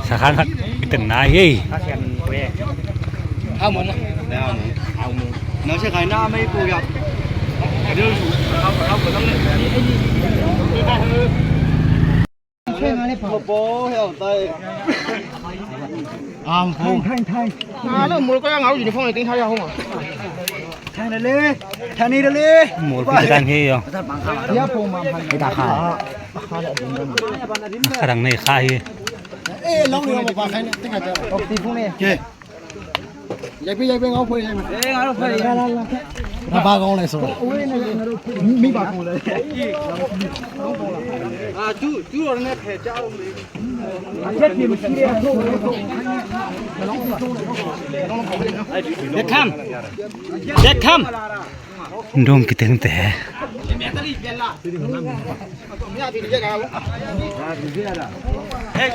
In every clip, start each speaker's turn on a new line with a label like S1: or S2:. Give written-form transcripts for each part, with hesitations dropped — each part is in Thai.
S1: สาขาครับเป็นนายเฮ้ย
S2: เอาหมดนะเอาหมดน้องใช้ใครหน้าไม่ปูยับเดี๋ยวเอาหมดต้องเลยใช่ไหมเนี่ยพ่อโป้เฮ้ยตายพูไทยแล้วหมูก็ยังเอาอยู่ในห้องเลยติ้งท้ายห้องอ่ะใช่เลยแค่นี้เลย
S1: หมูพิจารณาเฮ้ยอ่ะ
S2: เดี๋ยวผมมาไม่ตาขา
S1: ขดังในค่าย
S2: ลองเรือมาปากใครเนี่ยติ้งอาจจะตบตีพวกนี้เจ๊ยายพี่เอาเพื่อนใช่ไหมเอาเพื่อนถ้าบ้าก็เลยสิมีบ้าก็เลยจู่เราเนี่ยแพ้เจ้าเช็ดที่มันเชี่ยเด็กคำ
S1: ดงกิเต็งแต่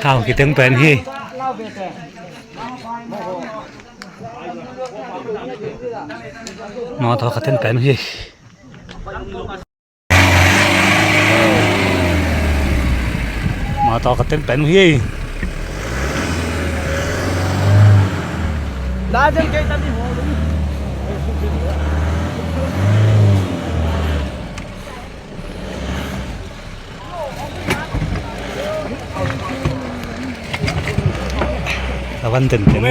S1: ข้าวกิเต็งเป็นเฮ้ยมอทอขัดเต้นเป็นเฮ้ยมอทอขัดเต้นเป็นเฮ้ย
S2: ลาจังเกตันที่หัว
S1: ตะวันเต้นเป็น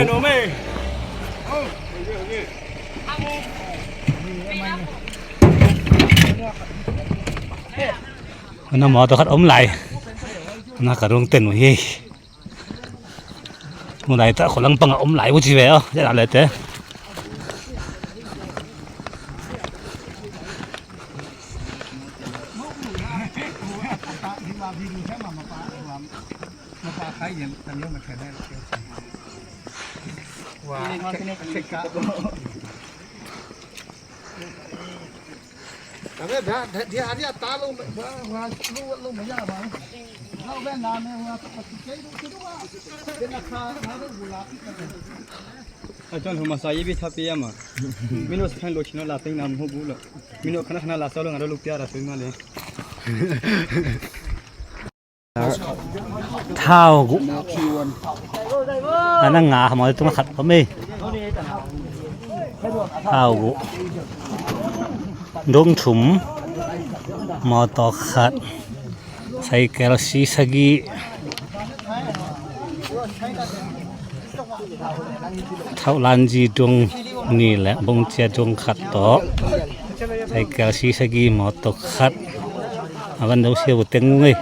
S1: น้ำหมอตัวขัดอมไหลน่ากระดงเต้นเฮ้ยมื่อไหร่แต่คนลังปังอมไหลวุ่นชีวิตจะอะไรเจ๊
S2: แต่เดี๋ยวตาลงว่าลูกไม่ยากมั้งเราแว่นนานเนี่ยว่าปกติเจ๊ดูว่าเป็นราคาหาเรื่องบุหรี่อาจารย์ผมมาใส่ยี่ทับเปียมามิโนสแคนโลชิโนลาติงนำหัวบุหรี่มิโนขนาดลาซาลงอะไรลูกเปียระซื้อมาเลย
S1: เท้ากูอันนั้นงาหมอต้องขัดเขาไม่เท้ากูดงถุมมอตอขัดใส่แกลซีสกีเท่าลันจีดงนี่แหละบงเจียดงขัดต่อใส่แกลซีสกีมอตอขัดอาวันเดาเสียวเต็งเลย